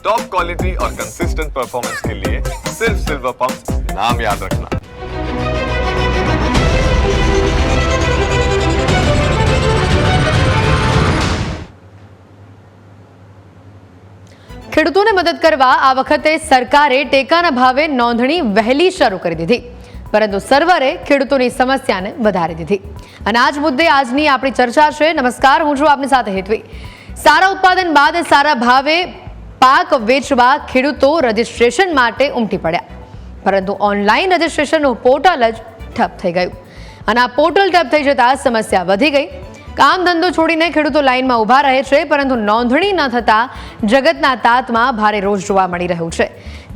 Top quality और consistent performance के लिए सिर्फ सिल्वर पंप नाम याद रखना। ખેડૂતોને મદદ કરવા આ વખતે સરકારે ટેકાના ભાવે નોંધણી વહેલી શરૂ કરી દીધી, પરંતુ સર્વરે ખેડૂતોની સમસ્યાને વધારી દીધી અને આ જ મુદ્દે આજની આપણી ચર્ચા છે। નમસ્કાર, હું છું આપની સાથે હેતવી। સારા ઉત્પાદન બાદ સારા ભાવે પાક વેચવા ખેડૂતો રજીસ્ટ્રેશન માટે ઉમટી પડ્યા, પરંતુ ઓનલાઈન રજીસ્ટ્રેશનનું પોર્ટલ જ ઠપ થઈ ગયું અને આ પોર્ટલ ઠપ થઈ જતા સમસ્યા વધી ગઈ। કામ ધંધો છોડીને ખેડૂતો લાઈનમાં ઊભા રહે છે, પરંતુ નોંધણી ન થતા જગતના તાતમાં ભારે રોષ જોવા મળી રહ્યું છે।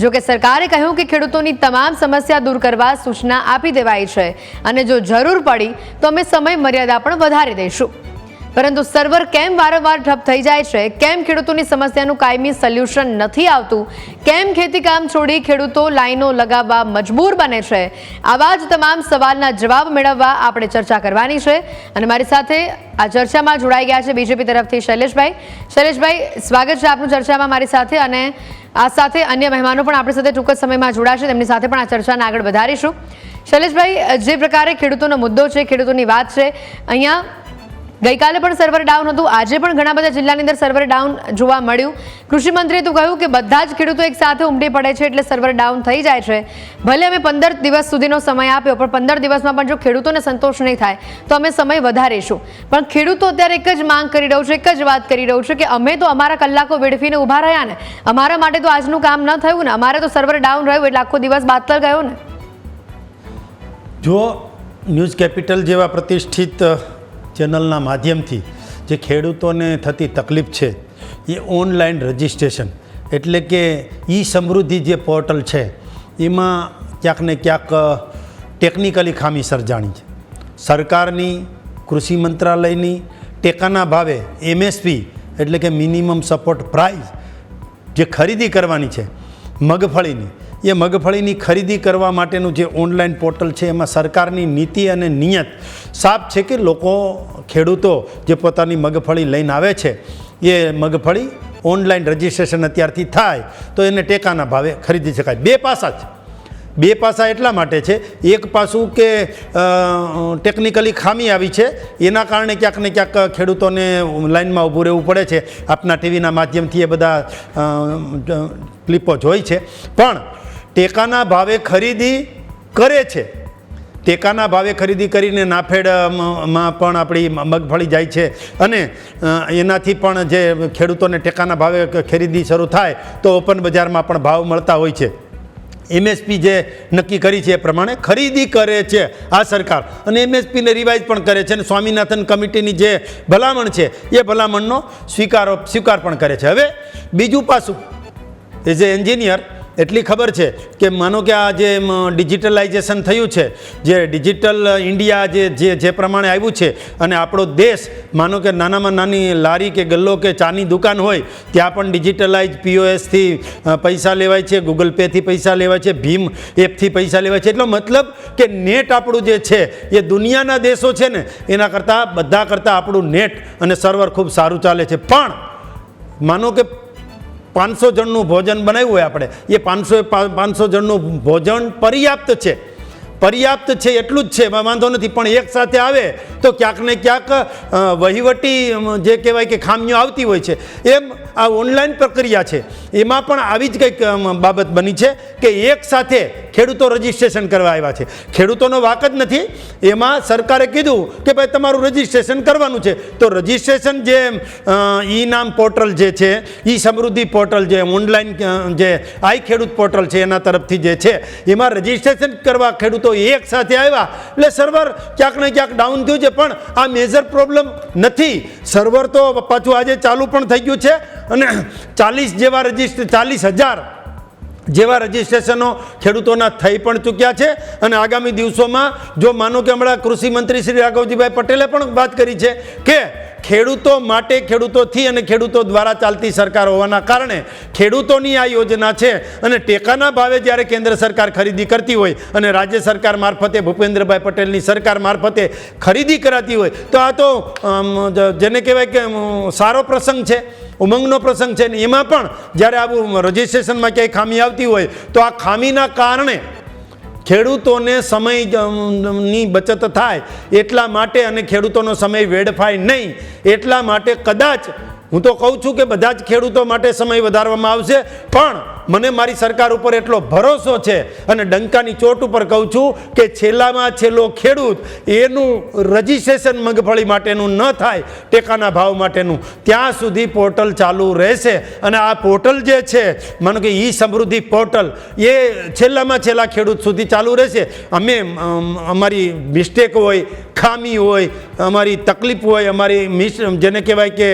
જો કે સરકારે કહ્યું કે ખેડૂતોની તમામ સમસ્યા દૂર કરવા સૂચના આપી દેવાઈ છે અને જો જરૂર પડી તો અમે સમય મર્યાદા પણ વધારી દઈશું, પરંતુ સર્વર કેમ વારંવાર ઠપ થઈ જાય છે, કેમ ખેડૂતોની સમસ્યાનું કાયમી સોલ્યુશન નથી આવતું, કેમ ખેતી કામ છોડી ખેડૂતો લાઈનો લગાવવા મજબૂર બને છે, આવા જ તમામ સવાલના જવાબ મેળવવા આપણે ચર્ચા કરવાની છે અને મારી સાથે આ ચર્ચામાં જોડાઈ ગયા છે બીજેપી તરફથી શૈલેષભાઈ, સ્વાગત છે આપનું ચર્ચામાં મારી સાથે અને આ સાથે અન્ય મહેમાનો પણ આપણી સાથે ટૂંક જ સમયમાં જોડાશે, તેમની સાથે પણ આ ચર્ચાને આગળ વધારીશું। શૈલેષભાઈ, જે પ્રકારે ખેડૂતોનો મુદ્દો છે, ખેડૂતોની વાત છે, અહીંયા ગઈકાલે પણ સર્વર ડાઉન હતું, આજે પણ ઘણા બધા જિલ્લાની અંદર સર્વર ડાઉન જોવા મળ્યું। કૃષિ મંત્રીએ તો કહ્યું કે બધા જ ખેડૂતો એક સાથે ઉમટી પડે છે એટલે સર્વર ડાઉન થઈ જાય છે। ભલે અમે 15 દિવસ સુધીનો સમય આપ્યો, પણ 15 દિવસમાં પણ જો ખેડૂતોને સંતોષ નહીં થાય તો અમે સમય વધારીશું, પણ ખેડૂતો અત્યારે એક જ માંગ કરી રહ્યું છે, એક જ વાત કરી રહ્યું છે કે અમે તો અમારા કલાકો વેડફીને ઊભા રહ્યા ને, અમારા માટે તો આજનું કામ ન થયું ને, અમારે તો સર્વર ડાઉન રહ્યું એટલે આખો દિવસ બાતલ ગયો ને। જો ન્યૂઝ કેપિટલ જેવા પ્રતિષ્ઠિત ચેનલના માધ્યમથી જે ખેડૂતોને થતી તકલીફ છે એ ઓનલાઈન રજિસ્ટ્રેશન એટલે કે ઈ સમૃદ્ધિ જે પોર્ટલ છે એમાં ક્યાંક ને ક્યાંક ટેકનિકલી ખામી સર્જાણી છે। સરકારની, કૃષિ મંત્રાલયની ટેકાના ભાવે MSP એટલે કે મિનિમમ સપોર્ટ પ્રાઇસ જે ખરીદી કરવાની છે મગફળીની, એ મગફળીની ખરીદી કરવા માટેનું જે ઓનલાઈન પોર્ટલ છે એમાં સરકારની નીતિ અને નિયત સાફ છે કે લોકો, ખેડૂતો જે પોતાની મગફળી લઈને આવે છે એ મગફળી ઓનલાઈન રજિસ્ટ્રેશન અત્યારથી થાય તો એને ટેકાના ભાવે ખરીદી શકાય। બે પાસા એટલા માટે છે, એક પાસું કે ટેકનિકલી ખામી આવી છે એના કારણે ક્યાંક ને ક્યાંક ખેડૂતોને લાઇનમાં ઊભું રહેવું પડે છે। આપના ટીવીના માધ્યમથી એ બધા ક્લિપો જોઈ છે, પણ ટેકાના ભાવે ખરીદી કરે છે, ટેકાના ભાવે ખરીદી કરીને નાફેડમાં પણ આપણી મગફળી જાય છે અને એનાથી પણ જે ખેડૂતોને ટેકાના ભાવે ખરીદી શરૂ થાય તો ઓપન બજારમાં પણ ભાવ મળતા હોય છે। MSP જે નક્કી કરી છે એ પ્રમાણે ખરીદી કરે છે આ સરકાર અને MSPને રિવાઇઝ પણ કરે છે અને સ્વામિનાથન કમિટીની જે ભલામણ છે એ ભલામણનો સ્વીકાર પણ કરે છે। હવે બીજું પાસું, એઝ એ એન્જિનિયર એટલી ખબર છે કે માનો કે આ જે ડિજિટલાઇઝેશન થયું છે, જે ડિજિટલ ઇન્ડિયા જે પ્રમાણે આવ્યું છે અને આપણો દેશ માનો કે નાનામાં નાની લારી કે ગલ્લો કે ચાની દુકાન હોય ત્યાં પણ ડિજિટલાઇઝ POSથી પૈસા લેવાય છે, ગૂગલ પેથી પૈસા લેવાય છે, ભીમ એપથી પૈસા લેવાય છે, એટલો મતલબ કે નેટ આપણું જે છે એ દુનિયાના દેશો છે ને એના કરતાં બધા કરતાં આપણું નેટ અને સર્વર ખૂબ સારું ચાલે છે। પણ માનો કે 500 જણનું ભોજન બનાવ્યું હોય આપણે, એ 500 જણનું ભોજન પર્યાપ્ત છે એટલું જ છે, વાંધો નથી, પણ એક સાથે આવે તો ક્યાંક ને ક્યાંક વહીવટી જે કહેવાય કે ખામીઓ આવતી હોય છે। એમ આ ઓનલાઈન પ્રક્રિયા છે એમાં પણ આવી જ કંઈક બાબત બની છે કે એક સાથે ખેડૂતો રજિસ્ટ્રેશન કરવા આવ્યા છે, ખેડૂતોનો વાક જ નથી, એમાં સરકારે કીધું કે ભાઈ તમારું રજિસ્ટ્રેશન કરવાનું છે, તો રજિસ્ટ્રેશન જે ઈ નામ પોર્ટલ જે છે, ઈ સમૃદ્ધિ પોર્ટલ જે ઓનલાઈન જે આઈ ખેડૂત પોર્ટલ છે એના તરફથી જે છે એમાં રજિસ્ટ્રેશન કરવા ખેડૂતો એક સાથે આવ્યા એટલે સર્વર ક્યાંક ને ક્યાંક ડાઉન થયું છે। પણ આ મેજર પ્રોબ્લેમ નથી, સર્વર તો પાછું આજે ચાલુ પણ થઈ ગયું છે અને 40,000 જેવા રજિસ્ટ્રેશનો ખેડૂતોના થઈ પણ ચૂક્યા છે અને આગામી દિવસોમાં જો માનો કે હમણાં કૃષિ મંત્રી શ્રી રાઘવજીભાઈ પટેલે પણ વાત કરી છે કે ખેડૂતો માટે, ખેડૂતોથી અને ખેડૂતો દ્વારા ચાલતી સરકાર હોવાના કારણે ખેડૂતોની આ યોજના છે અને ટેકાના ભાવે જ્યારે કેન્દ્ર સરકાર ખરીદી કરતી હોય અને રાજ્ય સરકાર મારફતે ભૂપેન્દ્રભાઈ પટેલની સરકાર મારફતે ખરીદી કરાતી હોય તો આ તો જેને કહેવાય કે સારો પ્રસંગ છે, ઉમંગનો પ્રસંગ છે. ને એમાં પણ જ્યારે આવું રજિસ્ટ્રેશનમાં ક્યાંય ખામી આવતી હોય તો આ ખામીના કારણે ખેડૂતોને સમયની બચત થાય એટલા માટે અને ખેડૂતોનો સમય વેડફાય નહીં એટલા માટે કદાચ હું તો કહું છું કે બધા જ ખેડૂતો માટે સમય વધારવામાં આવશે, પણ મને મારી સરકાર ઉપર એટલો ભરોસો છે અને ડંકાની ચોટ ઉપર કહું છું કે છેલ્લામાં છેલ્લો ખેડૂત એનું રજિસ્ટ્રેશન મગફળી માટેનું ન થાય, ટેકાના ભાવ માટેનું, ત્યાં સુધી પોર્ટલ ચાલુ રહેશે. અને આ પોર્ટલ જે છે માનો કે ઈ સમૃદ્ધિ પોર્ટલ એ છેલ્લામાં છેલ્લા ખેડૂત સુધી ચાલુ રહેશે. અમે અમારી મિસ્ટેક હોય, ખામી હોય, અમારી તકલીફ હોય, અમારી જેને કહેવાય કે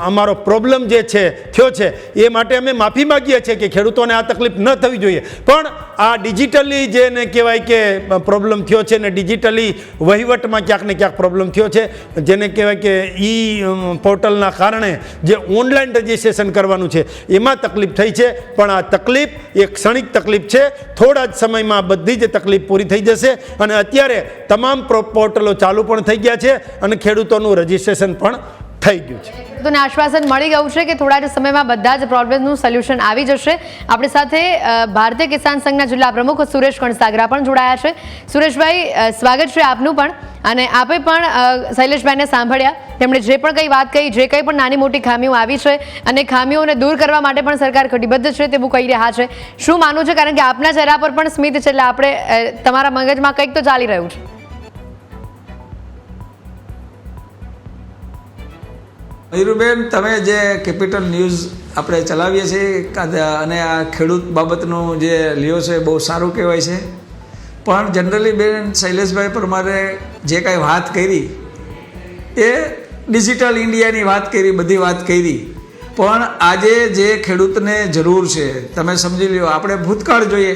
અમારો પ્રોબ્લેમ જે છે થયો છે એ માટે અમે માફી માગીએ છીએ કે ખેડૂતોને આ તકલીફ ન થવી જોઈએ. પણ આ ડિજિટલી જેને કહેવાય કે પ્રોબ્લેમ થયો છે ને ડિજિટલી વહીવટમાં ક્યાંક ને ક્યાંક પ્રોબ્લેમ થયો છે, જેને કહેવાય કે ઈ પોર્ટલના કારણે જે ઓનલાઈન રજિસ્ટ્રેશન કરવાનું છે એમાં તકલીફ થઈ છે. પણ આ તકલીફ એ ક્ષણિક તકલીફ છે, થોડા જ સમયમાં બધી જ તકલીફ પૂરી થઈ જશે. અને અત્યારે તમામ પોર્ટલો ચાલુ પણ થઈ ગયા છે અને ખેડૂતોનું રજિસ્ટ્રેશન પણ થઈ ગયું છે. ખેડૂતોને આશ્વાસન મળી ગયું છે કે થોડા જ સમયમાં બધા જ પ્રોબ્લેમનું સોલ્યુશન આવી જશે. આપણી સાથે ભારતીય કિસાન સંઘના જિલ્લા પ્રમુખ સુરેશ કણસાગરા પણ જોડાયા છે. સુરેશભાઈ, સ્વાગત છે આપનું પણ. અને આપે પણ શૈલેષભાઈને સાંભળ્યા, તેમણે જે પણ કંઈ વાત કહી, જે કંઈ પણ નાની મોટી ખામીઓ આવી છે અને ખામીઓને દૂર કરવા માટે પણ સરકાર કટિબદ્ધ છે તેવું કહી રહ્યા છે. શું માનવું છે, કારણ કે આપના ચહેરા પર પણ સ્મિત છે, એટલે આપણે તમારા મગજમાં કંઈક તો ચાલી રહ્યું છે? મયુરબેન, તમે જે કેપિટલ ન્યૂઝ આપણે ચલાવીએ છીએ અને આ ખેડૂત બાબતનું જે લ્યો છે બહુ સારું કહેવાય છે. પણ જનરલી બેન શૈલેષભાઈ પરમારે જે કાંઈ વાત કરી એ ડિજિટલ ઇન્ડિયાની વાત કરી, બધી વાત કરી. પણ આજે જે ખેડૂતને જરૂર છે, તમે સમજી લ્યો, આપણે ભૂતકાળ જોઈએ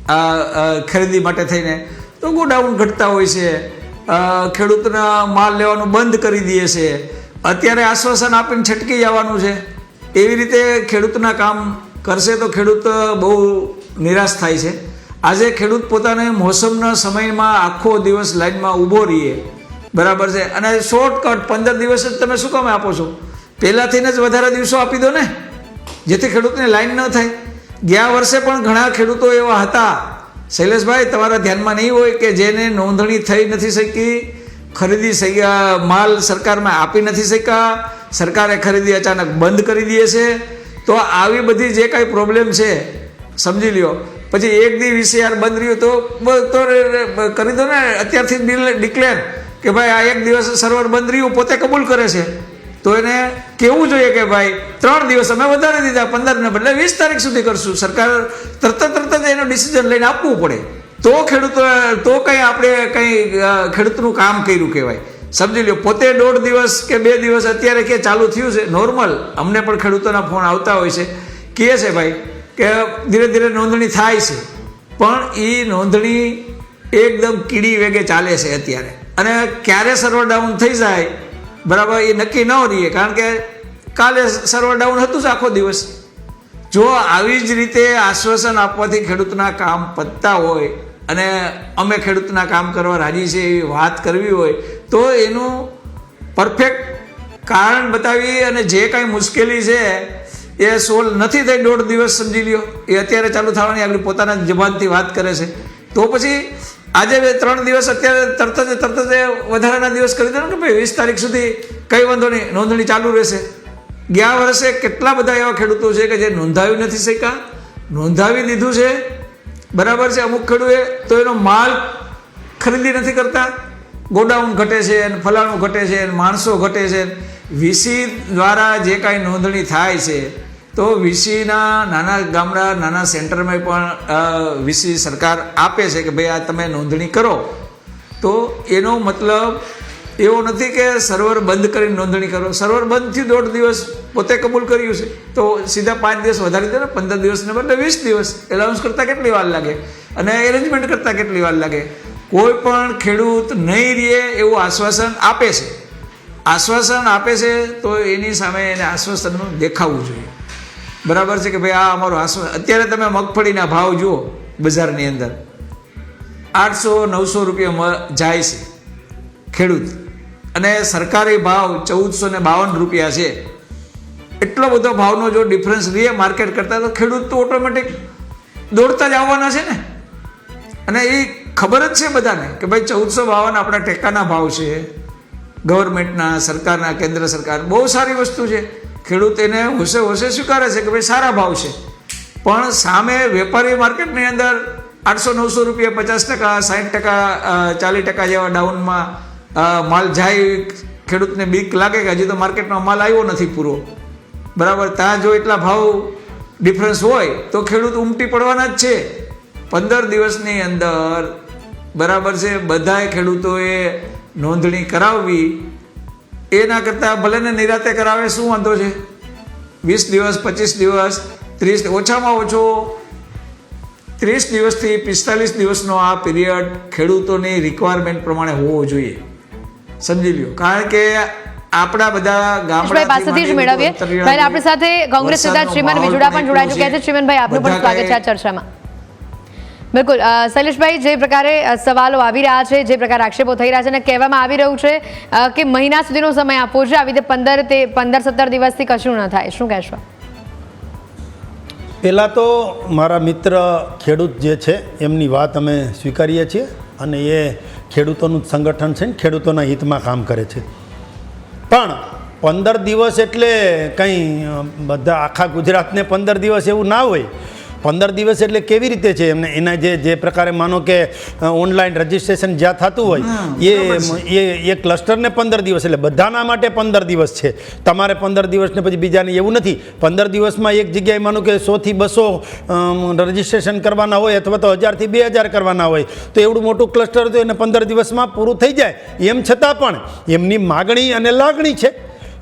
આ ખરીદી માટે થઈને તો ગોડાઉન ઘટતા હોય છે, ખેડૂતના માલ લેવાનું બંધ કરી દે છે. અત્યારે આશ્વાસન આપીને છટકી જવાનું છે. એવી રીતે ખેડૂતના કામ કરશે તો ખેડૂત બહુ નિરાશ થાય છે. આજે ખેડૂત પોતાને મોસમના સમયમાં આખો દિવસ લાઈનમાં ઊભો રહીએ, બરાબર છે, અને શોર્ટકટ 15 દિવસ જ તમે શું કામ આપો છો? પહેલાંથી જ વધારે દિવસો આપી દો ને, જેથી ખેડૂતને લાઈન ન થાય. ગયા વર્ષે પણ ઘણા ખેડૂતો એવા હતા, શૈલેષભાઈ તમારા ધ્યાનમાં નહીં હોય, કે જેને નોંધણી થઈ નથી શકી, ખરીદી માલ સરકારમાં આપી નથી શક્યા, સરકારે ખરીદી અચાનક બંધ કરી દે છે. તો આવી બધી જે કાંઈ પ્રોબ્લેમ છે સમજી લ્યો. પછી એક દી VCR બંધ રહ્યું તો કરી દો ને, અત્યારથી બિલ ડિક્લેર કે ભાઈ આ એક દિવસ સર્વર બંધ રહ્યું, પોતે કબૂલ કરે છે તો એને કહેવું જોઈએ કે ભાઈ 3 દિવસ અમે વધારી દીધા, 15 ને બદલે 20 તારીખ સુધી કરશું. સરકાર તરત જ એનો ડિસિઝન લઈને આપવું પડે તો ખેડૂતો તો કંઈ આપણે કંઈ ખેડૂતનું કામ કર્યું કહેવાય. સમજી લો, પોતે 1.5 દિવસ કે 2 દિવસ અત્યારે કે ચાલુ થયું છે નોર્મલ. અમને પણ ખેડૂતોના ફોન આવતા હોય છે, કહે છે ભાઈ કે ધીરે ધીરે નોંધણી થાય છે, પણ એ નોંધણી એકદમ કીડી વેગે ચાલે છે અત્યારે. અને ક્યારે સર્વર ડાઉન થઈ જાય બરાબર એ નક્કી ન રહીએ, કારણ કે કાલે સર્વર ડાઉન હતું જ આખો દિવસ. જો આવી જ રીતે આશ્વાસન આપવાથી ખેડૂતના કામ પતતા હોય અને અમે ખેડૂતના કામ કરવા રાજી છે એવી વાત કરવી હોય તો એનું પરફેક્ટ કારણ બતાવી અને જે કાંઈ મુશ્કેલી છે એ સોલ્વ નથી થઈ 1.5 દિવસ સમજી લ્યો, એ અત્યારે ચાલુ થવાની આગળ પોતાના જબાનથી વાત કરે છે. તો પછી આજે 3 દિવસ અત્યારે તરત જ વધારાના દિવસ કરી દો ને કે ભાઈ 20 તારીખ સુધી કંઈ વાંધો નહીં, નોંધણી ચાલુ રહેશે. ગયા વર્ષે કેટલા બધા એવા ખેડૂતો છે કે જે નોંધાવી નથી શક્યા, નોંધાવી દીધું છે બરાબર છે, અમુક ખેડૂતે તો એનો માલ ખરીદી નથી કરતા, ગોડાઉન ઘટે છે અને ફલાણું ઘટે છે અને માણસો ઘટે છે. VC દ્વારા જે કાંઈ નોંધણી થાય છે તો VCના નાના ગામડા, નાના સેન્ટરમાં પણ VC સરકાર આપે છે કે ભાઈ આ તમે નોંધણી કરો. તો એનો મતલબ એવો નથી કે સર્વર બંધ કરીને નોંધણી કરો. સર્વર બંધ થયું 1.5 દિવસ, પોતે કબૂલ કર્યું છે તો સીધા 5 દિવસ વધારી દો ને, 15 દિવસને બદલે 20 દિવસ. એલાઉન્સ કરતાં કેટલી વાર લાગે અને એરેન્જમેન્ટ કરતાં કેટલી વાર લાગે? કોઈ પણ ખેડૂત નહીં રહે એવું આશ્વાસન આપે છે આશ્વાસન આપે છે તો એની સામે એને આશ્વાસનનું દેખાવું જોઈએ. બરાબર છે કે ભાઈ આ અમારું આશ્વાસન. અત્યારે તમે મગફળીના ભાવ જુઓ બજારની અંદર 800-900 રૂપિયા જાય છે ખેડૂત, અને સરકારી ભાવ 1452 રૂપિયા છે. એટલો બધો ભાવનો જો ડિફરન્સ રહે માર્કેટ કરતાં તો ખેડૂત તો ઓટોમેટિક દોડતા જ આવવાના છે ને. અને એ ખબર જ છે બધાને કે ભાઈ 1452 આપણા ટેકાના ભાવ છે, ગવર્મેન્ટના, સરકારના, કેન્દ્ર સરકાર. બહુ સારી વસ્તુ છે. ખેડૂત એને હોશે સ્વીકારે છે કે ભાઈ સારા ભાવ છે. પણ સામે વેપારી માર્કેટની અંદર 800-900 રૂપિયા, 50%, 60%, 40% જેવા ડાઉનમાં માલ જાય. ખેડૂતને બીક લાગે કે હજી તો માર્કેટમાં માલ આવ્યો નથી પૂરો. બરાબર, ત્યાં જો એટલા ભાવ ડિફરન્સ હોય તો ખેડૂત ઉમટી પડવાના જ છે. 15 દિવસની અંદર બરાબર છે બધાએ ખેડૂતોએ નોંધણી કરાવવી. એના કરતાં ભલે ને નિરાતે કરાવે, શું વાંધો છે? 20 દિવસ, 25 દિવસ, 30, ઓછામાં ઓછો 30 દિવસથી 45 દિવસનો આ પીરિયડ ખેડૂતોની રિક્વાયરમેન્ટ પ્રમાણે હોવો જોઈએ. સમજી લ્યો. કારણ કે આપણા બધા ગામડા પાસેથી જ મેળવીએ. પહેલા આપણી સાથે કોંગ્રેસ નેતા શ્રીમાન વિજુડા પણ જોડાઈ ચૂક્યા છે. શ્રીમાનભાઈ, આપનું પણ સ્વાગત છે આ ચર્ચામાં. બિલકુલ શૈલેષભાઈ, જે પ્રકારે સવાલો આવી રહ્યા છે, જે પ્રકારે આક્ષેપો થઈ રહ્યા છે અને કહેવામાં આવી રહ્યું છે કે મહિના સુધીનો સમય આપવો છે, આવી રીતે 15-17 દિવસથી કશું ન થાય, શું કહેશો? પહેલાં તો મારા મિત્ર ખેડૂત જે છે એમની વાત અમે સ્વીકારીએ છીએ, અને એ ખેડૂતોનું સંગઠન છે ને ખેડૂતોના હિતમાં કામ કરે છે. પણ 15 દિવસ એટલે કંઈ બધા આખા ગુજરાતને 15 દિવસ એવું ના હોય. 15 દિવસ એટલે કેવી રીતે છે એમને? એના જે પ્રકારે માનો કે ઓનલાઈન રજિસ્ટ્રેશન જ્યાં થતું હોય એ ક્લસ્ટરને 15 દિવસ, એટલે બધાના માટે 15 દિવસ છે. તમારે 15 દિવસને પછી બીજાને એવું નથી. 15 દિવસમાં એક જગ્યાએ માનો કે 100 થી 200 રજિસ્ટ્રેશન કરવાના હોય, અથવા તો 1000 થી 2000 કરવાના હોય, તો એવડું મોટું ક્લસ્ટર તો એને 15 દિવસમાં પૂરું થઈ જાય. એમ છતાં પણ એમની માગણી અને લાગણી છે.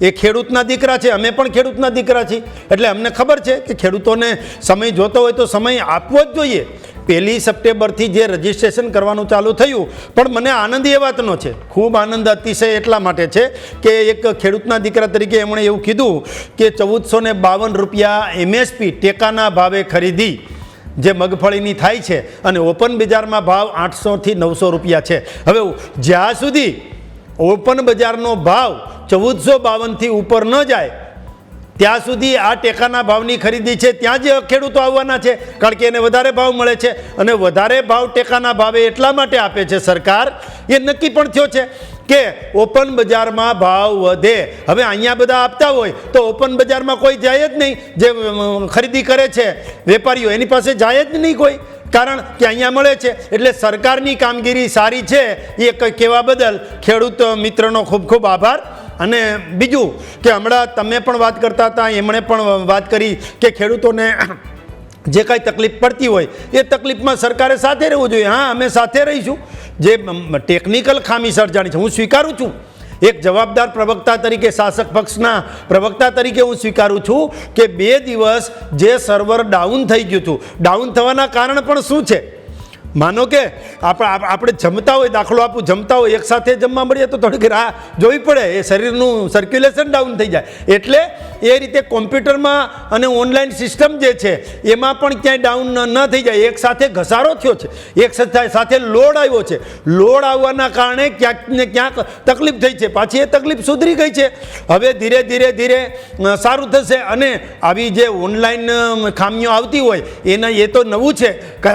એ ખેડૂતના દીકરા છે, અમે પણ ખેડૂતના દીકરા છીએ, એટલે અમને ખબર છે કે ખેડૂતોને સમય જોતો હોય તો સમય આપવો જ જોઈએ. 1 સપ્ટેમ્બરથી જે રજિસ્ટ્રેશન કરવાનું ચાલુ થયું, પણ મને આનંદ એ વાતનો છે, ખૂબ આનંદ અતિશય એટલા માટે છે કે એક ખેડૂતના દીકરા તરીકે એમણે એવું કીધું કે 1452 રૂપિયા MSP ટેકાના ભાવે ખરીદી જે મગફળીની થાય છે, અને ઓપન બજારમાં ભાવ 800 થી 900 રૂપિયા છે. હવે જ્યાં સુધી ઓપન બજારનો ભાવ 1452થી ઉપર ન જાય ત્યાં સુધી આ ટેકાના ભાવની ખરીદી છે, ત્યાં જ ખેડૂતો આવવાના છે. કારણ કે એને વધારે ભાવ મળે છે, અને વધારે ભાવ ટેકાના ભાવે એટલા માટે આપે છે સરકાર. એ નક્કી પણ થયો છે કે ઓપન બજારમાં ભાવ વધે. હવે અહીંયા બધા આપતા હોય તો ઓપન બજારમાં કોઈ જાય જ નહીં. જે ખરીદી કરે છે વેપારીઓ, એની પાસે જાય જ નહીં કોઈ, કારણ કે અહીંયા મળે છે. એટલે સરકારની કામગીરી સારી છે, એ કહેવા બદલ ખેડૂત મિત્રનો ખૂબ ખૂબ આભાર. અને બીજું કે હમણાં તમે પણ વાત કરતા હતા, એમણે પણ વાત કરી કે ખેડૂતોને જે કાંઈ તકલીફ પડતી હોય એ તકલીફમાં સરકારે સાથે રહેવું જોઈએ. હા, અમે સાથે રહીશું. જે ટેકનિકલ ખામી સર્જાણી છે હું સ્વીકારું છું. એક જવાબદાર પ્રવક્તા તરીકે, શાસક પક્ષના પ્રવક્તા તરીકે હું સ્વીકારું છું કે 2 દિવસ જે સર્વર ડાઉન થઈ ગયું હતું, ડાઉન થવાના કારણ પણ શું છે? માનો કે આપણે જમતા હોય, દાખલો આપું, જમતા હોય, એકસાથે જમવા મળીએ તો થોડીક રાહ જોવી પડે, એ શરીરનું સર્ક્યુલેશન ડાઉન થઈ જાય. એટલે એ રીતે કોમ્પ્યુટરમાં અને ઓનલાઈન સિસ્ટમ જે છે એમાં પણ ક્યાંય ડાઉન ન થઈ જાય. એક સાથે ઘસારો થયો છે, એક સાથે લોડ આવ્યો છે. લોડ આવવાના કારણે ક્યાંક ને ક્યાંક તકલીફ થઈ છે. પાછી એ તકલીફ સુધરી ગઈ છે. હવે ધીરે ધીરે સારું થશે. અને આવી જે ઓનલાઈન ખામીઓ આવતી હોય એ તો નવું છે કે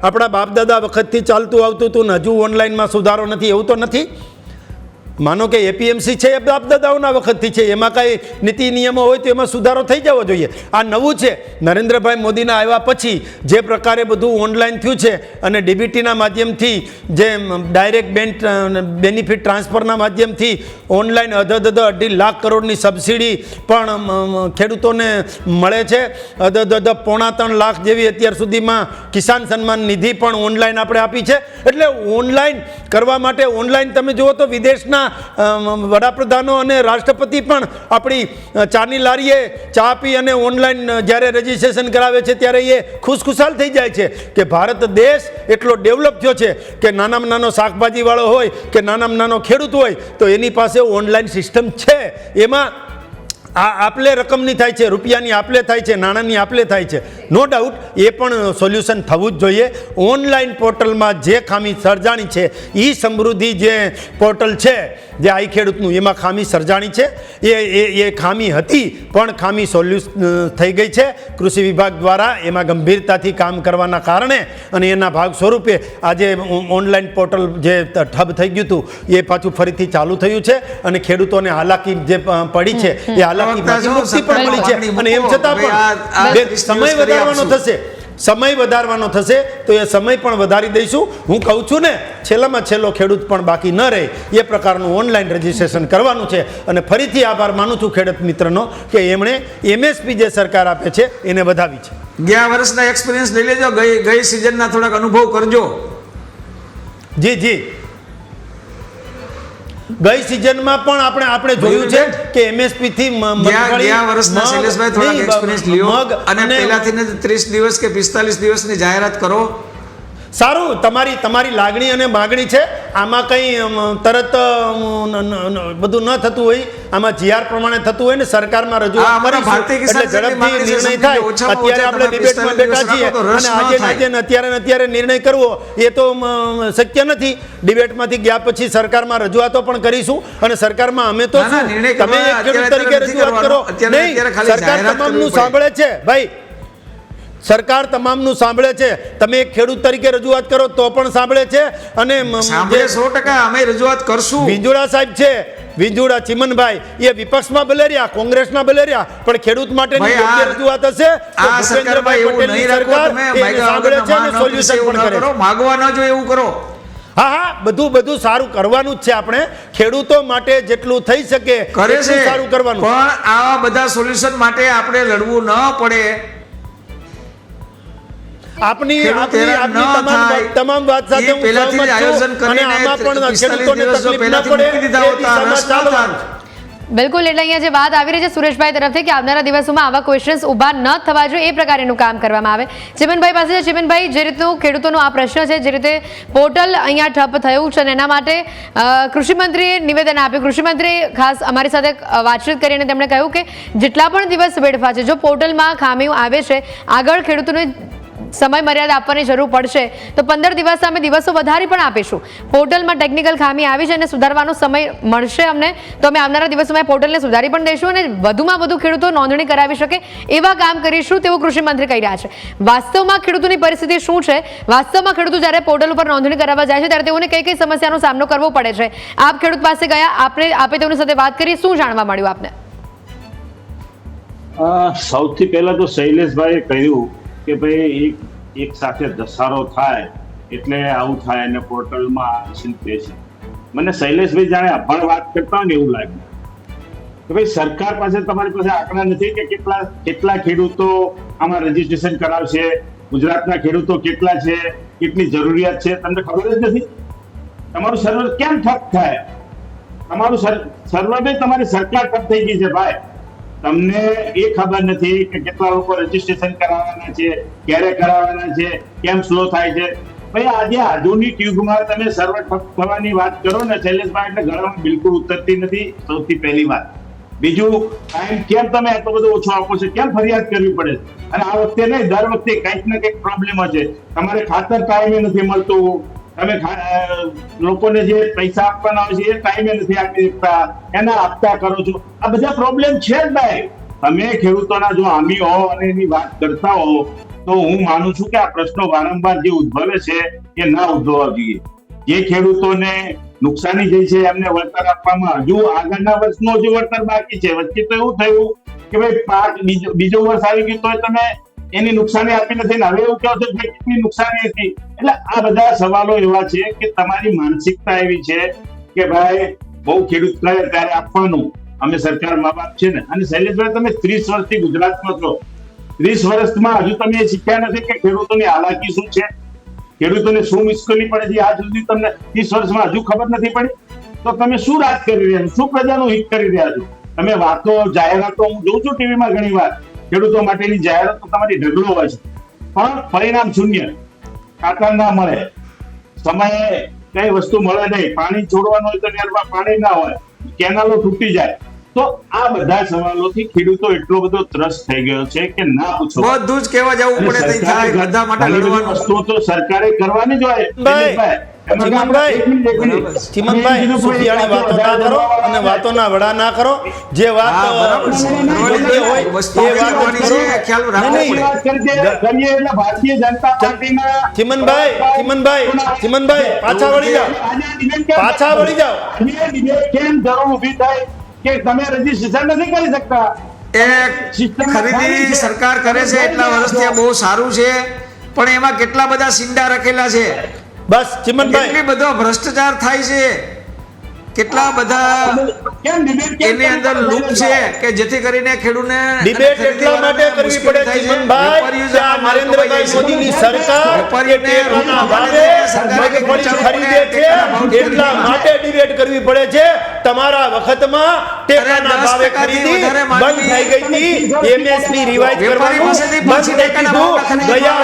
આપણા બાપ દાદા વખતથી ચાલતું આવતું હતું ને હજુ ઓનલાઈનમાં સુધારો નથી એવું તો નથી. માનો કે APMC છે એ બાપ દાદાઓના વખતથી છે, એમાં કાંઈ નીતિ નિયમો હોય તો એમાં સુધારો થઈ જવો જોઈએ. આ નવું છે. નરેન્દ્રભાઈ મોદીના આવ્યા પછી જે પ્રકારે બધું ઓનલાઈન થયું છે, અને DBTના માધ્યમથી જે ડાયરેક્ટ બેનિફિટ ટ્રાન્સફરના માધ્યમથી ઓનલાઈન 2.5 લાખ કરોડની સબસિડી પણ ખેડૂતોને મળે છે. 3.25 લાખ જેવી અત્યાર સુધીમાં કિસાન સન્માન નિધિ પણ ઓનલાઈન આપણે આપી છે. એટલે ઓનલાઈન કરવા માટે, ઓનલાઈન તમે જુઓ તો વિદેશના વડાપ્રધાનો અને રાષ્ટ્રપતિ પણ આપણી ચાની લારીએ ચા પી અને ઓનલાઈન જ્યારે રજીસ્ટ્રેશન કરાવે છે ત્યારે એ ખુશખુશાલ થઈ જાય છે કે ભારત દેશ એટલો ડેવલપ થયો છે કે નાનામાં નાનો શાકભાજીવાળો હોય કે નાનામાં નાનો ખેડૂત હોય તો એની પાસે ઓનલાઈન સિસ્ટમ છે. એમાં આ આપલે રકમની થાય છે, રૂપિયાની આપલે થાય છે, નાણાંની આપલે થાય છે. નો ડાઉટ એ પણ સોલ્યુશન થવું જ જોઈએ. ઓનલાઈન પોર્ટલમાં જે ખામી સર્જાણી છે એ સમૃદ્ધિ જે પોર્ટલ છે જે આઈ ખેડૂતનું એમાં ખામી સર્જાણી છે એ ખામી હતી પણ ખામી સોલ્યુશન થઈ ગઈ છે કૃષિ વિભાગ દ્વારા. એમાં ગંભીરતાથી કામ કરવાના કારણે અને એના ભાગ સ્વરૂપે આજે ઓનલાઈન પોર્ટલ જે ઠબ થઈ ગયું હતું એ પાછું ફરીથી ચાલુ થયું છે અને ખેડૂતોને હાલાકી જે પડી છે એ હાલાકી મુક્તિ પણ મળી છે. અને એમ છતાં પણ સમય વધારવાનો થશે, સમય વધારવાનો થશે તો એ સમય પણ વધારી દઈશું. હું કહું છું ને છેલ્લામાં છેલ્લો ખેડૂત પણ બાકી ન રહે એ પ્રકારનું ઓનલાઈન રજીસ્ટ્રેશન કરવાનું છે. અને ફરીથી આભાર માનું છું ખેડૂત મિત્રનો કે એમણે એમએસપી જે સરકાર આપે છે એને વધાવી છે. ગયા વર્ષના એક્સપિરિયન્સ લઈ લેજો, ગઈ સિઝનના થોડાક અનુભવ કરજો. જી જી, ગઈ સિઝનમાં પણ આપણે જોયું છે કે એમએસપી થી ગયા વર્ષના શૈલેષભાઈ થોડાક એક્સપિરિયન્સ લ્યો અને પહેલાથી 30 દિવસ કે 45 દિવસની જાહેરાત કરો. સારું, તમારી લાગણી અને માગણી છે. આમાં કંઈ તરત બધું ન થતું હોય, આમાં જીઆર પ્રમાણે થતું હોય ને સરકારમાં રજૂઆત કરીશું એટલે ઝડપથી નિર્ણય થાય. અત્યારે આપણે ડિબેટમાં બેઠા છીએ અને અત્યારે નિર્ણય કરવો એ તો શક્ય નથી. ડિબેટમાંથી ગયા પછી સરકારમાં રજૂઆતો પણ કરીશું અને સરકારમાં અમે તો શું, તમે એક ખેડૂત તરીકે રજૂઆત કરો નહીં, સરકાર તમામનું સાંભળે છે ભાઈ, સરકાર તમામનું સાંભળે છે. તમે એક ખેડૂત તરીકે રજૂઆત કરો તો પણ સાંભળે છે અને 100% અમે રજૂઆત કરશું. વિંજોડા સાહેબ છે, વિંજોડા ચિમનભાઈ એ વિપક્ષમાં ભલે રહ્યા, કોંગ્રેસમાં ભલે રહ્યા પણ ખેડૂત માટેની યોગ્ય રજૂઆત હશે તો ભૂપેન્દ્રભાઈ પટેલની સરકાર એને સાંભળે છે અને સોલ્યુશન પણ કરે છે. માગવા ન જોઈએ એવું કરો. હા, બધું સારું કરવાનું જ છે. આપણે ખેડૂતો માટે જેટલું થઈ શકે કરે છે સારું કરવાનું. પણ આવા બધા સોલ્યુશન માટે આપણે લડવું ન પડે. આપની તમામ વાત સાથે હું સહમત છું અને આમાં પણ ખેડૂતોને તકલીફ ન પડે એ દિશામાં ચાલવાનું. બિલકુલ. એટલે અહીંયા જે વાત આવી રહી છે સુરેશભાઈ તરફથી કે આવનારા દિવસોમાં આવા ક્વેશ્ચન્સ ઊભા ન થવા જોઈએ એ પ્રકારેનું કામ કરવામાં આવે. ચિમનભાઈ પાસે છે. ચિમનભાઈ, જે રીતનું ખેડૂતોનો આ પ્રશ્ન છે, જે રીતે પોર્ટલ અહીંયા ઠપ થયું છે અને એના માટે કૃષિમંત્રીએ નિવેદન આપ્યું. કૃષિમંત્રીએ ખાસ અમારી સાથે વાતચીત કરીને તેમણે કહ્યું કે જેટલા પણ દિવસ વેડફા છે, જો પોર્ટલમાં ખામીઓ આવે છે, આગળ ખેડૂતોને સમય મર્યાદા આપવાની જરૂર પડશે તો 15 દિવસ અમે દિવસો વધારી પણ આપીશું. પોર્ટલમાં ટેકનિકલ ખામી આવી છે અને સુધારવાનો સમય મળશે અમને તો અમે આવનારા દિવસોમાં પોર્ટલને સુધારી પણ દઈશું અને વધુમાં વધુ ખેડૂતો નોંધણી કરાવી શકે એવા કામ કરીશું તેવું કૃષિમંત્રી કહી રહ્યા છે. વાસ્તવમાં ખેડૂતોની પરિસ્થિતિ શું છે? વાસ્તવમાં ખેડૂતો જ્યારે પોર્ટલ ઉપર નોંધણી કરાવવા જાય છે ત્યારે તેઓને કઈ સમસ્યાનો સામનો કરવો પડે છે? આપ ખેડૂત પાસે ગયા, આપે તેઓની સાથે વાત કરી, શું જાણવા મળ્યું આપને? સૌથી પહેલા તો શૈલેષભાઈએ કહ્યું કે ભાઈ એક સાથે ધસારો થાય એટલે આવું થાય અને પોર્ટલમાં છે. મને શૈલેષભાઈ જાણે અભણ વાત કરતા હોય ને એવું લાગ્યું કે ભાઈ સરકાર પાસે તમારી પાસે આંકડા નથી કે કેટલા ખેડૂતો આમાં રજીસ્ટ્રેશન કરાવશે, ગુજરાતના ખેડૂતો કેટલા છે, કેટલી જરૂરિયાત છે, તમને ખબર જ નથી. તમારું સર્વર કેમ ઠપ થાય? તમારું સર્વર તમારી સરકાર ઠપ થઈ ગઈ છે ભાઈ. તમને એ ખબર નથી કે કેટલા લોકો રજીસ્ટ્રેશન કરાવવાના છે, ક્યારે કરાવવાના છે, કેમ સ્લો થાય છે. ભાઈ આજે આધુનિક યુગમાં તમે સર્વર ઠપ થવાની વાત કરો ને શૈલેષભાઈ, એટલે ગળામાં બિલકુલ ઉતરતી નથી. સૌથી પહેલી વાત. બીજું, ટાઈમ કેમ તમે આટલો બધો ઓછો આપો છો? કેમ ફરિયાદ કરવી પડે? અને આ વખતે નહીં, દર વખતે કંઈક ને કંઈક પ્રોબ્લેમ હશે. તમારે ખાતર ટાઈમે નથી મળતું, તમે લોકોને જે પૈસા આપવાના હોય છે એ ટાઈમે નથી આપી શકતા, એના આપતા કરો છો. આ બધા પ્રોબ્લેમ છે જ ભાઈ. તમે ખેડૂતોના જો હામી હો અને એની વાત કરતા હો તો હું માનું છું કે આ પ્રશ્નો વારંવાર જે ઉદ્ભવે છે એ ના ઉદ્ભવવા જોઈએ. જે ખેડૂતોને નુકસાની થઈ છે એમને વળતર આપવામાં હજુ આગળના વર્ષનું હજુ વળતર બાકી છે. વચ્ચે તો એવું થયું કે ભાઈ પાક બીજો વર્ષ આવી ગયું તો તમે એની નુકસાની આપી નથી ને હવે એવું કહો છો કે કેટલી નુકસાની હતી. એટલે આ બધા સવાલો એવા છે કે તમારી માનસિકતા એવી છે કે ભાઈ બહુ ખેડૂત કરે ત્યારે આપવાનું, અમે સરકાર મા બાપ છે ને. અને શૈલેષભાઈ, તમે 30 વર્ષથી ગુજરાતમાં છો, 30 વર્ષમાં હજુ તમે એ શીખ્યા નથી કે ખેડૂતોની હાલાકી શું છે, ખેડૂતોને શું મુશ્કેલી પડે છે? આજ સુધી તમને 30 વર્ષમાં હજુ ખબર નથી પડી? તો તમે શું રાજ કરી રહ્યા છો, શું પ્રજાનું હિત કરી રહ્યા છો? તમે વાતો જાહેરાતો હું જોઉં છું ટીવીમાં ઘણી વાર ખેડૂતો માટેની જાહેરાતો તમારી ઢગલો હોય છે, પણ પરિણામ શૂન્ય. ખાતર ના મળે, સમયે કઈ વસ્તુ મળે નહીં, પાણી છોડવાનું હોય તો ત્યારબાદ પાણી ના હોય, કેનાલો તૂટી જાય. તો આ બધા સવાલોથી ખેડૂતો એટલો બધો ત્રસ્ત થઈ ગયો છે કે ના પૂછો. બધું જ કહેવા જવું પડે તો થાય, બધા માટે ઘણી બધી લડવાનું. વસ્તુઓ તો સરકારે કરવાની જ હોય. ચીમનભાઈ સુફિયાણી વાતો ના કરો અને વાતોના વડા ના કરો. જે વાત હા, બરાબર છે. યોગ્ય હોય વસ્તુ એ વાત કરવાની કરો. છે, ખ્યાલ રાખવો નહીં, પડે. કરીએ એટલે ભારતીય જનતા પાર્ટીના ચીમનભાઈ પાછા વળી જાઓ. પાછા વળી જાઓ. કેમ જરૂર ઊભી થાય કે તમે રજીસ્ટ્રેશન નથી કરી શકતા? એ ખરીદી સરકાર કરે છે એટલા વર્ષથી આ બહુ સારું છે, પણ એમાં કેટલા બધા સિંડા રખેલા છે, બસ ચીમનભાઈ કેટલી બધો ભ્રષ્ટાચાર થાય છે, કેટલા બધા એની અંદર લૂપ છે કે જેથી કરીને ખેડૂતને ડિબેટ એટલા માટે કરવી પડે ચીમનભાઈ કે આ નરેન્દ્રભાઈ મોદીની સરકાર કે ટેકાના ભાવે મગફળી ખરીદે છે એટલા માટે ડિબેટ કરવી પડે છે. તમારા વખતમાં ટેકાના ભાવે ખરીદી બંધ થઈ ગઈ હતી, એમએસપી રિવાઇઝ કરવાનું બંધ થઈ દીધું. ગયા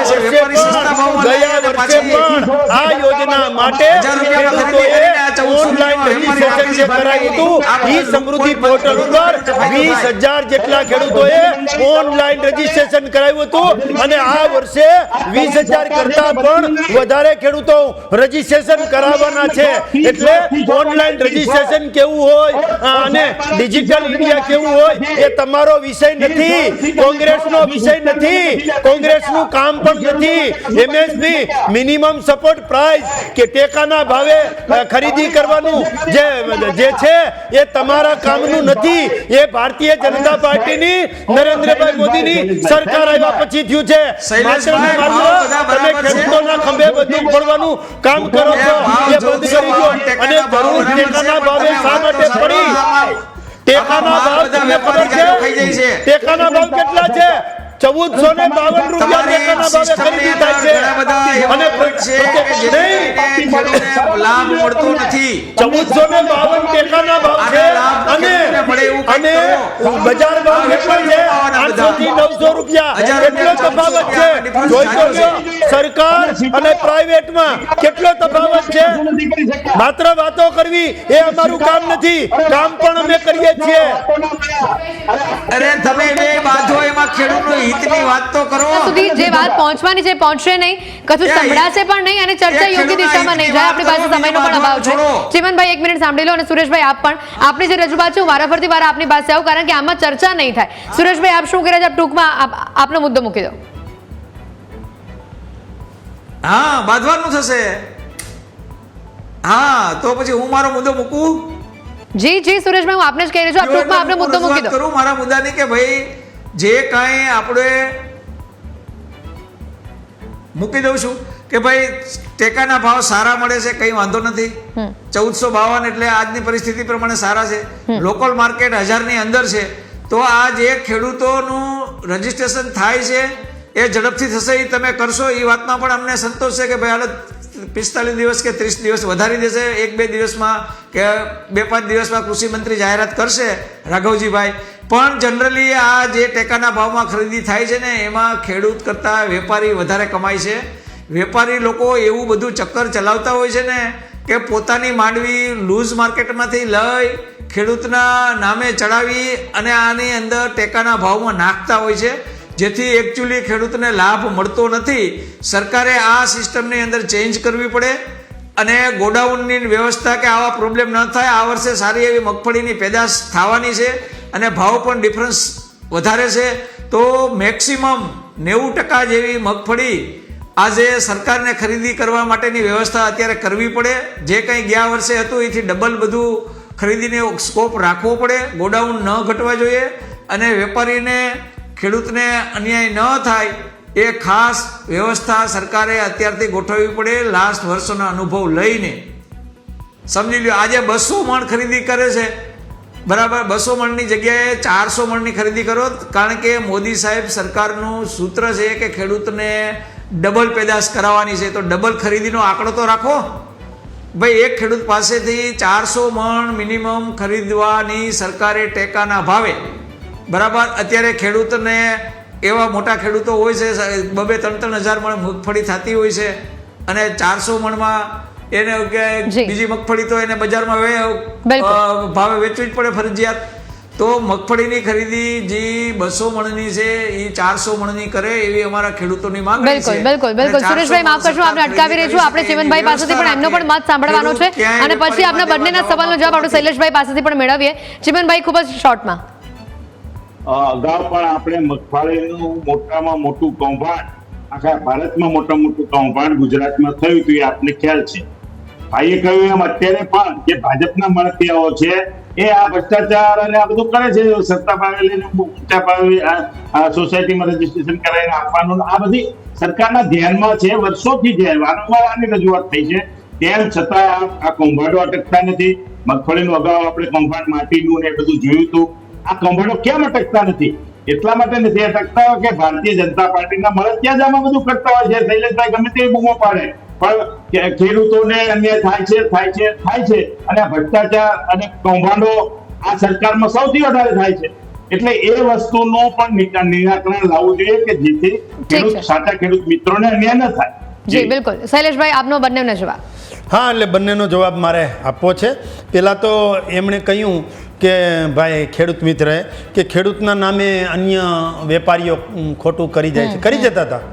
વર્ષે પણ આ યોજના માટે ખેડૂતોએ ઓનલાઈન રજીસ્ટ્રેશન જે કરાયું હતું ઈ સમૃદ્ધિ પોર્ટલ ઉપર 20,000 જેટલા ખેડૂતોએ ઓનલાઈન રજીસ્ટ્રેશન કરાવ્યું હતું અને આ વર્ષે 20,000 કરતા પણ વધારે ખેડૂતો રજીસ્ટ્રેશન કરાવવાના છે. એટલે ઓનલાઈન રજીસ્ટ્રેશન કેવું હોય અને ડિજિટલ ઇન્ડિયા કેવું હોય એ તમારો વિષય નથી, કોંગ્રેસનો વિષય નથી, કોંગ્રેસનું કામ પણ નથી. એમએસપી મિનિમમ સપોર્ટ પ્રાઇસ કે ટેકાના ભાવે ખરીદી કરવાનું જે છે એ તમારા કામનું નથી. એ ભારતીય જનતા પાર્ટીની નરેન્દ્રભાઈ મોદીની સરકાર આવ્યા પછી થયું છે. માત્ર ને માત્ર તમે ખેડૂતોના ખંભે બધું પડવાનું કામ કરો છો એ બંધ કરી દો. અને જરૂર ટેકાના ભાવે શા માટે પડી? ટેકાના ભાવ તમને ખબર છે? ટેકાના ભાવ કેટલા છે? 1452 રૂપિયા ટેકાના ભાવે ખરીદી થાય છે અને લાભ મળતો નથી. 1452 ટેકાના ભાવ છે અને બજાર ભાવ કેટલો છે? 800 થી 900 રૂપિયા. કેટલો તફાવત છે? જોઈતો સરકાર અને પ્રાઇવેટમાં કેટલો તફાવત છે? માત્ર વાતો કરવી એ અમારું કામ નથી, કામ પણ અમે કરીએ છીએ. અરે તમે બે બાજુ એમાં ખેડૂતનું હિતની વાત તો કરો. સુધી જે વાત પહોંચવાની છે પહોંચશે નહીં, કશું સંભળાશે પણ નહીં અને ચર્ચા યોગ્ય દિશામાં નહીં જાય. આપણી પાસે સમયનો પણ અભાવ છે. ચીમનભાઈ 1 મિનિટ સાંભળી લો અને સુરેશભાઈ આપ પણ આપની જે રજૂઆત છે વારાફરતી વાર આપની પાસે આવું, કારણ કે આમાં ચર્ચા નહીં થાય. સુરેશભાઈ આપ શું કર્યા છે? આપ ટૂંકમાં આપનો મુદ્દો મૂકી દો. હા, બાંધવાનું થશે. હા, તો પછી હું મારો મુદ્દો મૂકું? જી સુરેશભાઈ, હું આપને જ કહી રહી છું, આપ ટૂંકમાં આપનો મુદ્દો મૂકી દો. કરું મારા મુદ્દાની કે ભાઈ જે કાંઈ આપણે મૂકી દઉં છું કે ભાઈ ટેકાના ભાવ સારા મળે છે, કંઈ વાંધો નથી. 1452 એટલે આજની પરિસ્થિતિ પ્રમાણે સારા છે. લોકલ માર્કેટ 1000 ની અંદર છે. તો આ જે ખેડૂતોનું રજીસ્ટ્રેશન થાય છે એ ઝડપથી થશે, એ તમે કરશો એ વાતમાં પણ અમને સંતોષ છે કે ભાઈ હાલ 45 દિવસ કે 30 દિવસ વધારી દેશે, 1-2 દિવસમાં કે 2-5 દિવસમાં કૃષિ મંત્રી જાહેરાત કરશે રાઘવજીભાઈ. પણ જનરલી આ જે ટેકાના ભાવમાં ખરીદી થાય છે ને એમાં ખેડૂત કરતાં વેપારી વધારે કમાય છે. વેપારી લોકો એવું બધું ચક્કર ચલાવતા હોય છે ને કે પોતાની માંડવી લૂઝ માર્કેટમાંથી લઈ ખેડૂતના નામે ચડાવી અને આની અંદર ટેકાના ભાવમાં નાખતા હોય છે, જેથી એકચ્યુઅલી ખેડૂતને લાભ મળતો નથી. સરકારે આ સિસ્ટમની અંદર ચેન્જ કરવી પડે અને ગોડાઉનની વ્યવસ્થા કે આવા પ્રોબ્લેમ ન થાય. આ વર્ષે સારી એવી મગફળીની પેદાશ થવાની છે અને ભાવ પણ ડિફરન્સ વધારે છે. તો મેક્સિમમ 90% જેવી મગફળી આજે સરકારને ખરીદી કરવા માટેની વ્યવસ્થા અત્યારે કરવી પડે. જે કંઈ ગયા વર્ષે હતું એથી ડબલ બધું ખરીદીને સ્કોપ રાખવો પડે. ગોડાઉન ન ઘટવા જોઈએ અને વેપારીને ખેડૂતને અન્યાય ન થાય એ ખાસ વ્યવસ્થા સરકારે અત્યારથી ગોઠવવી પડે. લાસ્ટ વર્ષોના અનુભવ લઈને સમજી લો, આજે 200 મણ ખરીદી કરે છે, બરાબર, 200 મણની જગ્યાએ 400 મણની ખરીદી કરો, કારણ કે મોદી સાહેબ સરકારનું સૂત્ર છે કે ખેડૂતને ડબલ પેદાશ કરાવવાની છે. તો ડબલ ખરીદીનો આંકડો તો રાખો. ભાઈ એક ખેડૂત પાસેથી 400 મણ મિનિમમ ખરીદવાની સરકારે ટેકાના ભાવે, બરાબર. અત્યારે ખેડૂતને એવા મોટા ખેડૂતો હોય છે 2-3 હજાર મણ મગફળી થતી હોય છે, અને 400 મણમાં એને બીજી મગફળી તો એને બજારમાં ભાવે વેચવી જ પડે ફરજિયાત. તો મગફળીની ખરીદી જે 200 મણની છે એ 400 મણની કરે એવી અમારા ખેડૂતોની માંગ છે. બિલકુલ સુરેશભાઈ, માફ કરશો, આપણે અટકાવી રહીશું. આપણે ચીમનભાઈ પાસેથી પણ એમનો પણ મત સાંભળવાનો છે, અને પછી આપના બંનેના સવાલનો જવાબ આપણે શૈલેષભાઈ પાસેથી પણ મેળવીએ. ચીમનભાઈ, ખૂબ જ શોર્ટમાં. અગાઉ પણ આપણે મગફળીનું મોટામાં મોટું કૌભાંડ, આખા ભારતમાં મોટામાં મોટું કૌભાંડ ગુજરાતમાં થયું હતું, એ આપને ખ્યાલ છે. ભાઈએ કહ્યું એમ અત્યારે પણ જે ભાજપના મળતિયાઓ છે એ આ ભ્રષ્ટાચાર અને આ બધું કરે છે, સસ્તા ભાવે લઈને ઊંચા ભાવે સોસાયટીમાં રજીસ્ટ્રેશન કરાવીને આપવાનું, આ બધી સરકારના ધ્યાનમાં છે. વર્ષોથી જે વારંવાર આની રજૂઆત થઈ છે, તેમ છતાં આ કૌભાંડો અટકતા નથી. મગફળીનું અગાઉ આપણે કૌભાંડ માટીનું ને એ બધું જોયું હતું. આ કૌભાંડો કેમ અટકતા નથી? એટલા માટે નથી અટકતા કે ભારતીય જનતા પાર્ટીના મળતિયા જ આમાં બધું કરતા હોય છે. શૈલેષભાઈ ગમે તે બૂમો પાડે, પણ ખેડૂતોને અન્યાય થાય છે, અને આ ભ્રષ્ટાચાર અને કૌભાંડો આ સરકારમાં સૌથી વધારે થાય છે. એટલે એ વસ્તુનો પણ નિરાકરણ લાવવું જોઈએ કે જેથી સાચા ખેડૂત મિત્રોને અન્યાય ન થાય. જી બિલકુલ. શૈલેષભાઈ, આપનો બંનેનો જવાબ. હા, એટલે બંનેનો જવાબ મારે આપવો છે. પહેલાં તો એમણે કહ્યું કે ભાઈ ખેડૂત મિત્રએ કે ખેડૂતના નામે અન્ય વેપારીઓ ખોટું કરી જાય છે, કરી જતા હતા,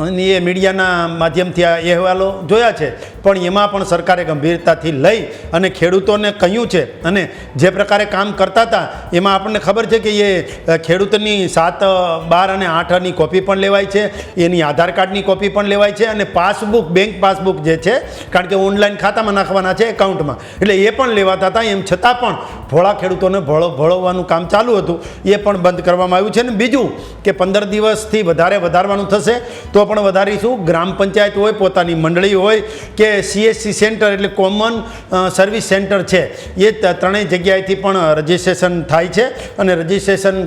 અને એ મીડિયાના માધ્યમથી આ અહેવાલો જોયા છે. પણ એમાં પણ સરકારે ગંભીરતાથી લઈ અને ખેડૂતોને કહ્યું છે, અને જે પ્રકારે કામ કરતા હતા એમાં આપણને ખબર છે કે એ ખેડૂતની 7, 12 અને 8 કોપી પણ લેવાય છે, એની આધાર કાર્ડની કોપી પણ લેવાય છે, અને પાસબુક, બેંક પાસબુક જે છે, કારણ કે ઓનલાઈન ખાતામાં નાખવાના છે એકાઉન્ટમાં, એટલે એ પણ લેવાતા હતા. એમ છતાં પણ ભોળા ખેડૂતોને ભોળવવાનું કામ ચાલુ હતું, એ પણ બંધ કરવામાં આવ્યું છે. અને બીજું કે 15 દિવસથી વધારવાનું થશે તો પણ વધારીશું. ગ્રામ પંચાયત હોય, પોતાની મંડળી હોય કે CSC સેન્ટર એટલે કોમન સર્વિસ સેન્ટર છે, એ ત્રણેય જગ્યાએથી પણ રજિસ્ટ્રેશન થાય છે, અને રજિસ્ટ્રેશન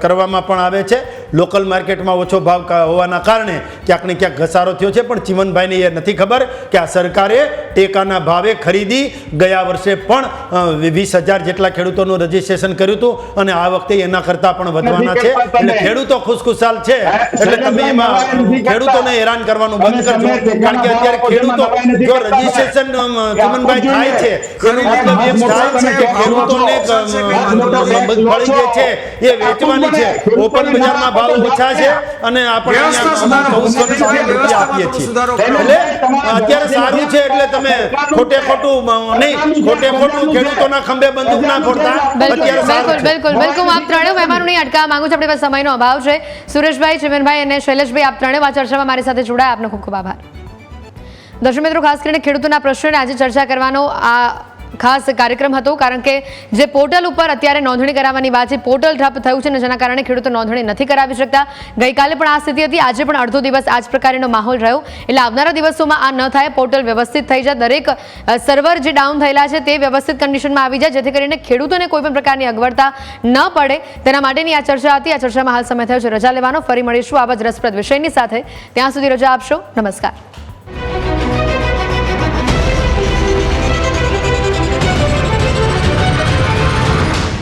કરવામાં પણ આવે છે. લોકલ માર્કેટમાં ઓછો ભાવ હોવાના કારણે ક્યાંક ને ક્યાંક ઘસારો થયો છે, પણ ચીમનભાઈને એ નથી ખબર કે આ સરકારે ટેકાના ભાવે ખરીદી ગયા વર્ષે પણ 20,000 જેટલા ખેડૂતોનું રજિસ્ટ્રેશન કર્યું હતું, અને આ વખતે એના કરતાં પણ વધવાના છે. એટલે ખેડૂતો ખુશખુશાલ છે. એટલે તમે એમાં ખેડૂતોને હેરાન કરવાનું બંધ કરજો, કારણ કે અત્યારે ખેડૂતો જો રજીસ્ટ્રેશન ચીમનભાઈ થાય છે એનો મતલબ એમ થાય કે ખેડૂતોને મગફળી જે છે એ વેચવાની છે. ઓપન બજારમાં ભાવ ઓછા છે, અને આપણે 1460 રૂપિયા આપીએ છીએ. એટલે અત્યારે સારું છે. એટલે તમે ખોટે ખોટું ખેડૂતોના ખંભે બંદૂક ના ફોડતા. બિલકુલ. આપ ત્રણેય મહેમાનો નહીં અટકાવવા માંગુ છું, આપણી પાસે સમયનો અભાવ છે. સુરેશભાઈ, ચીમનભાઈ અને શૈલેષભાઈ, આપ ત્રણેય આ ચર્ચામાં મારી સાથે જોડાયા, આપનો ખૂબ ખૂબ આભાર. દર્શક મિત્રો, ખાસ કરીને ખેડૂતોના પ્રશ્નોને આજે ચર્ચા કરવાનો આ ખાસ કાર્યક્રમ હતો, કારણ કે જે પોર્ટલ ઉપર અત્યારે નોંધણી કરાવવાની વાત છે, પોર્ટલ ઠપ થયું છે, ને જેના કારણે ખેડૂતો નોંધણી નથી કરાવી શકતા. ગઈકાલે પણ આ સ્થિતિ હતી, આજે પણ અડધો દિવસ આ જ પ્રકારનો માહોલ રહ્યો. એટલે આવનારા દિવસોમાં આ ન થાય, પોર્ટલ વ્યવસ્થિત થઈ જાય, દરેક સર્વર જે ડાઉન થયેલા છે તે વ્યવસ્થિત કન્ડિશનમાં આવી જાય, જેથી કરીને ખેડૂતોને કોઈ પણ પ્રકારની અગવડતા ન પડે, તેના માટેની આ ચર્ચા હતી. આ ચર્ચામાં હાલ સમય થયો છે રજા લેવાનો. ફરી મળીશું આવા જ રસપ્રદ વિષયની સાથે. ત્યાં સુધી રજા આપશો. નમસ્કાર.